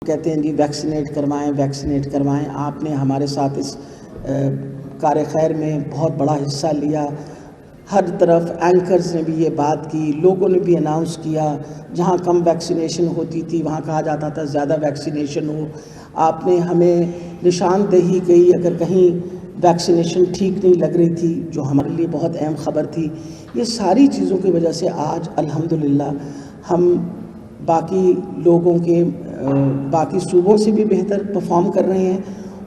کہتے ہیں جی ویکسینیٹ کروائیں. آپ نے ہمارے ساتھ اس کار خیر میں بہت بڑا حصہ لیا. ہر طرف اینکرز نے بھی یہ بات کی, لوگوں نے بھی اناؤنس کیا. جہاں کم ویکسینیشن ہوتی تھی وہاں کہا جاتا تھا زیادہ ویکسینیشن ہو. آپ نے ہمیں نشاندہی کی اگر کہیں ویکسینیشن ٹھیک نہیں لگ رہی تھی, جو ہمارے لیے بہت اہم خبر تھی. یہ ساری چیزوں کی وجہ سے آج الحمدللہ ہم باقی لوگوں کے باقی صوبوں سے بھی بہتر پرفارم کر رہے ہیں,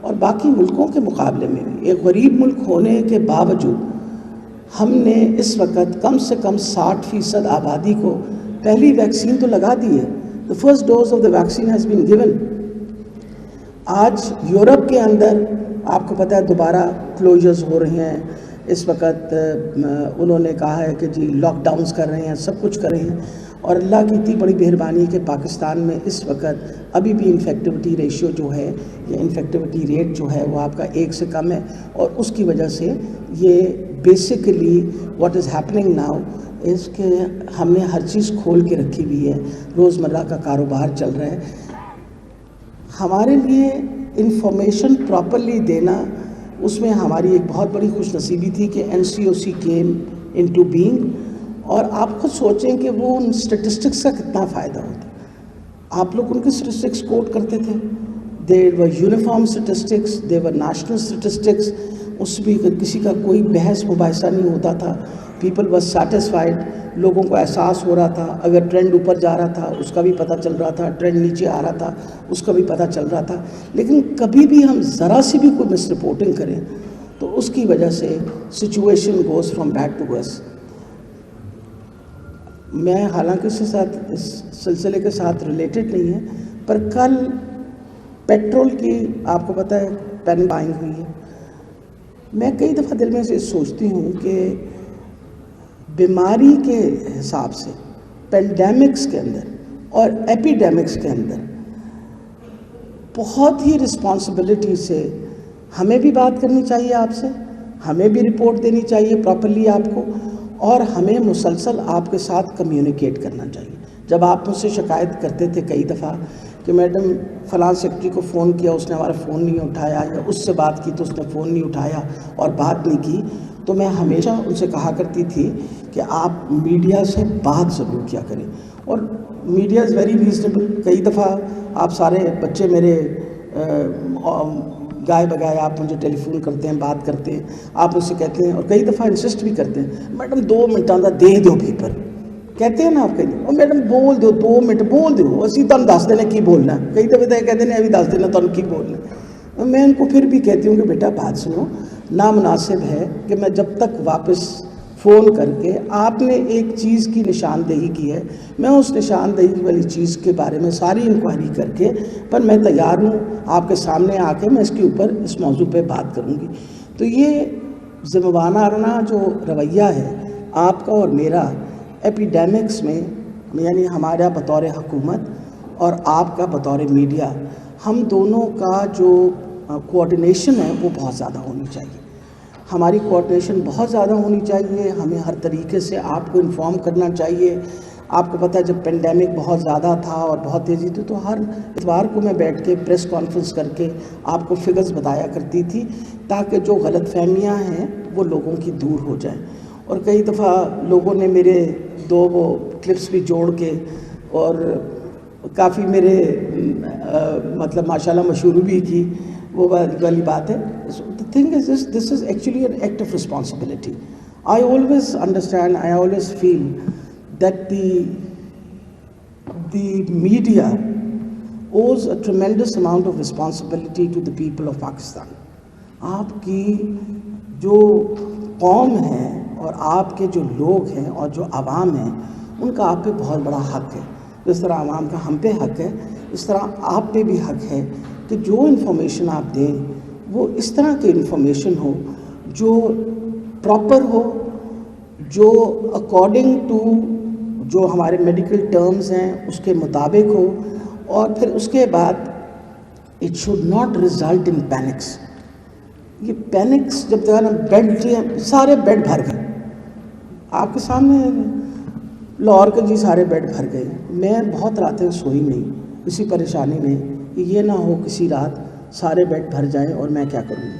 اور باقی ملکوں کے مقابلے میں بھی. ایک غریب ملک ہونے کے باوجود ہم نے اس وقت کم سے کم 60% آبادی کو پہلی ویکسین تو لگا دی ہے. The first dose of the vaccine has been given. آج یورپ کے اندر آپ کو پتہ ہے دوبارہ کلوجرز ہو رہے ہیں. اس وقت انہوں نے کہا ہے کہ جی لاک ڈاؤنز کر رہے ہیں, سب کچھ کر رہے ہیں. اور اللہ کی اتنی بڑی مہربانی کہ پاکستان میں اس وقت ابھی بھی انفیکٹیوٹی ریشیو جو ہے یا انفیکٹیوٹی ریٹ جو ہے وہ آپ کا 1 سے کم ہے. اور اس کی وجہ سے یہ basically what is happening now اس کہ ہم نے ہر چیز کھول کے رکھی ہوئی ہے, روزمرہ کا کاروبار چل رہا ہے. ہمارے لیے انفارمیشن پراپرلی دینا, اس میں ہماری ایک بہت بڑی خوش نصیبی تھی کہ NCOC کیم انٹو بینگ. اور آپ خود سوچیں کہ وہ ان اسٹیٹسٹکس کا کتنا فائدہ ہوتا. آپ لوگ ان کے اسٹیٹسٹکس کوٹ کرتے تھے. دے ور یونیفارم اسٹیٹسٹکس, دے ور نیشنل اسٹیٹسٹکس. اس بھی کسی کا کوئی بحث مباحثہ نہیں ہوتا تھا. People was satisfied. لوگوں کو احساس ہو رہا تھا. اگر ٹرینڈ اوپر جا رہا تھا اس کا بھی پتہ چل رہا تھا, ٹرینڈ نیچے آ رہا تھا اس کا بھی پتہ چل رہا تھا. لیکن کبھی بھی ہم ذرا سی بھی کوئی مس رپورٹنگ کریں تو اس کی وجہ سے situation goes from bad to worse. میں حالانکہ اس سلسلے کے ساتھ ریلیٹڈ نہیں ہے, پر کل پیٹرول کی آپ کو پتہ ہے پینک بائنگ ہوئی ہے. میں کئی دفعہ دل میں سے سوچتی ہوں کہ بیماری کے حساب سے پینڈیمکس کے اندر اور ایپیڈیمکس کے اندر بہت ہی رسپانسبلٹی سے ہمیں بھی بات کرنی چاہیے آپ سے, ہمیں بھی رپورٹ دینی چاہیے پراپرلی آپ کو, اور ہمیں مسلسل آپ کے ساتھ کمیونیکیٹ کرنا چاہیے. جب آپ مجھ سے شکایت کرتے تھے کئی دفعہ کہ میڈم فلاں سیکرٹری کو فون کیا اس نے ہمارا فون نہیں اٹھایا, یا اس سے بات کی تو اس نے فون نہیں اٹھایا اور بات نہیں کی, تو میں ہمیشہ ان سے کہا کرتی تھی کہ آپ میڈیا سے بات ضرور کیا کریں. اور میڈیا از ویری ریزنیبل. کئی دفعہ آپ سارے بچے میرے گائے بگائے آپ مجھے ٹیلی فون کرتے ہیں, بات کرتے ہیں, آپ مجھ سے کہتے ہیں اور کئی دفعہ انسسٹ بھی کرتے ہیں میڈم 2 منٹਾں دا دے دو پیپر, کہتے ہیں نا آپ کہیں اور میڈم بول دو 2 منٹ بول دو, اسی تم دس دینا کی بولنا. کئی دفعہ تو کہتے ہیں ابھی 10 دینا تم کی بولنا. میں ان کو پھر بھی کہتی ہوں کہ بیٹا بات سنو, نامناسب ہے کہ میں جب تک واپس فون کر کے آپ نے ایک چیز کی نشاندہی کی ہے, میں اس نشاندہی والی چیز کے بارے میں ساری انکوائری کر کے پر میں تیار ہوں آپ کے سامنے آ کے میں اس کے اوپر اس موضوع پہ بات کروں گی. تو یہ ذمہ جو رویہ ہے آپ کا اور میرا ایپیڈیمکس میں, یعنی ہمارا بطور حکومت اور آپ کا بطور میڈیا, ہم دونوں کا جو کوآرڈینیشن ہے وہ بہت زیادہ ہونی چاہیے. ہماری کوآرڈینیشن بہت زیادہ ہونی چاہیے. ہمیں ہر طریقے سے آپ کو انفارم کرنا چاہیے. آپ کو پتہ ہے جب پینڈیمک بہت زیادہ تھا اور بہت تیزی تھی تو ہر اتوار کو میں بیٹھ کے پریس کانفرنس کر کے آپ کو فگرز بتایا کرتی تھی تاکہ جو غلط فہمیاں ہیں وہ لوگوں کی دور ہو جائیں. اور کئی دفعہ لوگوں نے میرے 2 وہ کلپس بھی جوڑ کے اور کافی میرے مطلب ماشاءاللہ مشہور بھی کی. وہ والی بات ہے. The thing is this is actually an act of responsibility. I always understand, I always feel that the media owes a tremendous amount of responsibility to the people of Pakistan. آپ کی جو قوم ہے اور آپ کے جو لوگ ہیں اور جو عوام ہیں ان کا آپ پہ بہت بڑا حق ہے. جس طرح عوام کا ہم پہ حق ہے اس طرح آپ پہ بھی حق ہے کہ جو انفارمیشن آپ دیں وہ اس طرح کی انفارمیشن ہو جو پراپر ہو, جو اکارڈنگ ٹو جو ہمارے میڈیکل ٹرمز ہیں اس کے مطابق ہو, اور پھر اس کے بعد it should not result in panics. یہ پینکس جب بیڈ سارے بیڈ بھر گئے آپ کے سامنے لاہور کے جی سارے بیڈ بھر گئے. میں بہت راتیں سوئی نہیں اسی پریشانی میں کہ یہ نہ ہو کسی رات سارے بیڈ بھر جائیں اور میں کیا کروں گی.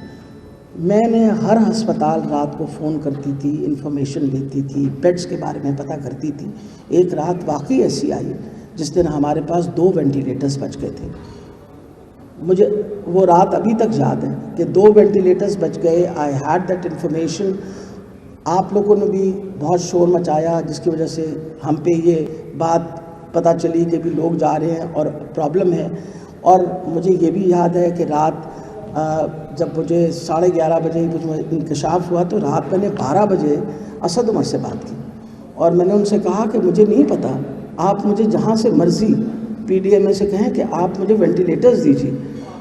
میں نے ہر ہسپتال رات کو فون کرتی تھی, انفارمیشن لیتی تھی, بیڈس کے بارے میں پتہ کرتی تھی. ایک رات واقعی ایسی آئی جس دن ہمارے پاس 2 وینٹیلیٹرز بچ گئے تھے. مجھے وہ رات ابھی تک یاد ہے کہ 2 وینٹیلیٹرز بچ گئے. I had that information. آپ لوگوں نے بھی بہت شور مچایا جس کی وجہ سے ہم پہ یہ بات پتہ چلی کہ بھی لوگ جا رہے ہیں اور پرابلم ہے. اور مجھے یہ بھی یاد ہے کہ رات جب مجھے 11:30 بجے مجھے انکشاف ہوا تو رات میں نے 12 بجے اسد عمر سے بات کی اور میں نے ان سے کہا کہ مجھے نہیں پتہ, آپ مجھے جہاں سے مرضی پی ڈی ایم اے سے کہیں کہ آپ مجھے وینٹیلیٹرز دیجیے.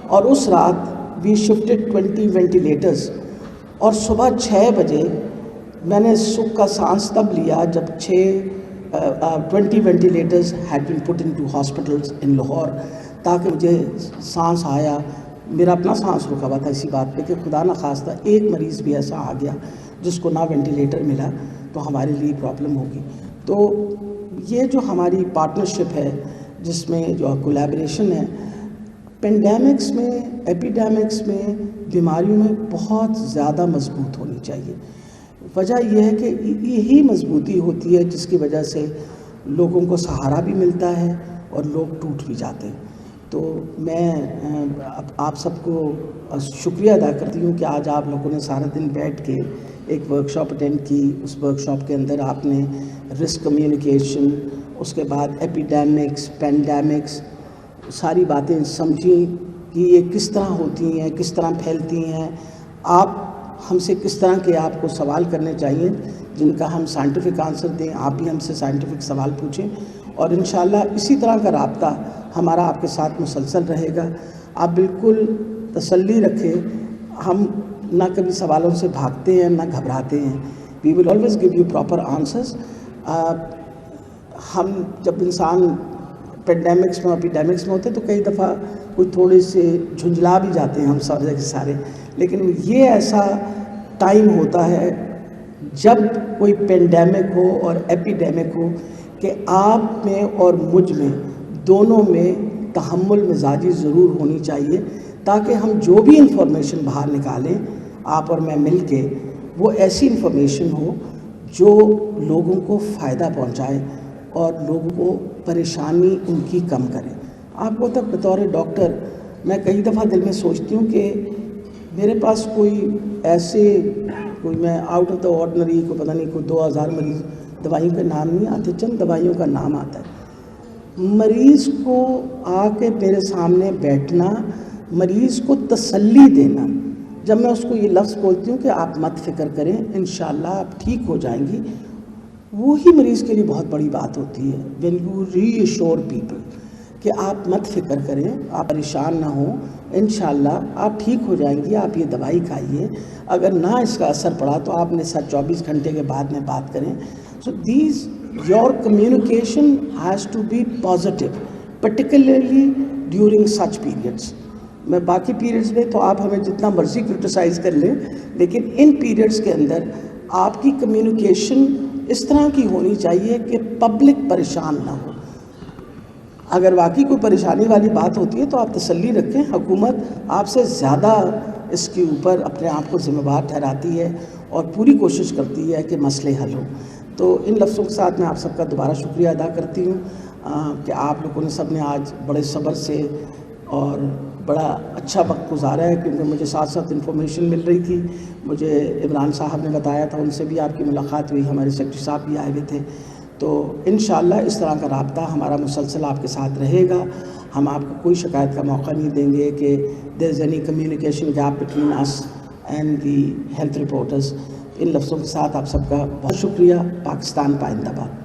اور اس رات وی شفٹڈ 20 وینٹیلیٹرز. اور صبح 6 بجے میں نے سکھ کا سانس تب لیا جب 20 ventilators had been put into hospitals in Lahore, تاکہ مجھے سانس آیا. میرا اپنا سانس رکا ہوا تھا اسی بات پہ کہ خدا نہ خواستہ ایک مریض بھی ایسا آ گیا جس کو نہ وینٹیلیٹر ملا تو ہمارے لیے پرابلم ہوگی. تو یہ جو ہماری پارٹنرشپ ہے جس میں جو کولیبریشن ہے پینڈیمکس میں, ایپیڈیمکس میں, بیماریوں میں بہت زیادہ مضبوط ہونی چاہیے. وجہ یہ ہے کہ یہی مضبوطی ہوتی ہے جس کی وجہ سے لوگوں کو سہارا بھی ملتا ہے اور لوگ ٹوٹ بھی جاتے ہیں. تو میں آپ سب کو شکریہ ادا کرتی ہوں کہ آج آپ لوگوں نے سارا دن بیٹھ کے ایک ورکشاپ اٹینڈ کی. اس ورکشاپ کے اندر آپ نے رسک کمیونیکیشن, اس کے بعد ایپیڈیمکس, پینڈیمکس, ساری باتیں سمجھیں کہ یہ کس طرح ہوتی ہیں, کس طرح پھیلتی ہیں. آپ ہم سے کس طرح کے آپ کو سوال کرنے چاہیے جن کا ہم سائنٹیفک آنسر دیں, آپ بھی ہم سے سائنٹیفک سوال پوچھیں. اور انشاءاللہ اسی طرح کا رابطہ ہمارا آپ کے ساتھ مسلسل رہے گا. آپ بالکل تسلی رکھیں, ہم نہ کبھی سوالوں سے بھاگتے ہیں نہ گھبراتے ہیں. We will always give you proper answers. ہم جب انسان پینڈیمکس میں ایپیڈیمکس میں ہوتے ہیں تو کئی دفعہ کچھ تھوڑے سے جھنجھلا بھی جاتے ہیں ہم سارے, لیکن یہ ایسا ٹائم ہوتا ہے جب کوئی پینڈیمک ہو اور ایپیڈیمک ہو کہ آپ میں اور مجھ میں دونوں میں تحمل مزاجی ضرور ہونی چاہیے, تاکہ ہم جو بھی انفارمیشن باہر نکالیں آپ اور میں مل کے, وہ ایسی انفارمیشن ہو جو لوگوں کو فائدہ پہنچائے اور لوگوں کو پریشانی ان کی کم کرے. آپ کو تک بطور ڈاکٹر میں کئی دفعہ دل میں سوچتی ہوں کہ میرے پاس کوئی میں آؤٹ آف دا آرڈنری کو پتہ نہیں کوئی 2000 مریض, دوائیوں کے نام نہیں آتے, چند دوائیوں کا نام آتا ہے. مریض کو آ کے میرے سامنے بیٹھنا, مریض کو تسلی دینا, جب میں اس کو یہ لفظ بولتی ہوں کہ آپ مت فکر کریں, انشاءاللہ آپ ٹھیک ہو جائیں گی, وہی مریض کے لیے بہت بڑی بات ہوتی ہے. When you reassure people کہ آپ مت فکر کریں, آپ پریشان نہ ہوں, انشاءاللہ آپ ٹھیک ہو جائیں گی, آپ یہ دوائی کھائیے, اگر نہ اس کا اثر پڑا تو آپ نے 24 گھنٹے کے بعد میں بات کریں. سو your communication has to be positive, particularly during such periods. میں باقی پیریڈز میں تو آپ ہمیں جتنا مرضی کرٹیسائز کر لیں, لیکن ان پیریڈز کے اندر آپ کی کمیونیکیشن اس طرح کی ہونی چاہیے کہ پبلک پریشان نہ ہو. اگر واقعی کوئی پریشانی والی بات ہوتی ہے تو آپ تسلی رکھیں, حکومت آپ سے زیادہ اس کے اوپر اپنے آپ کو ذمہ دار ٹھہراتی ہے اور پوری کوشش کرتی ہے کہ مسئلے حل ہوں. تو ان لفظوں کے ساتھ میں آپ سب کا دوبارہ شکریہ ادا کرتی ہوں کہ آپ لوگوں نے سب نے آج بڑے صبر سے اور بڑا اچھا وقت گزارا ہے, کیونکہ مجھے ساتھ ساتھ انفارمیشن مل رہی تھی. مجھے عمران صاحب نے بتایا تھا, ان سے بھی آپ کی ملاقات ہوئی, ہمارے سیکرٹری صاحب بھی آئے ہوئے تھے. تو انشاءاللہ اس طرح کا رابطہ ہمارا مسلسل آپ کے ساتھ رہے گا. ہم آپ کو کوئی شکایت کا موقع نہیں دیں گے کہ there is any communication gap between us and the health reporters. ان لفظوں کے ساتھ آپ سب کا بہت شکریہ. پاکستان پائندہ باد.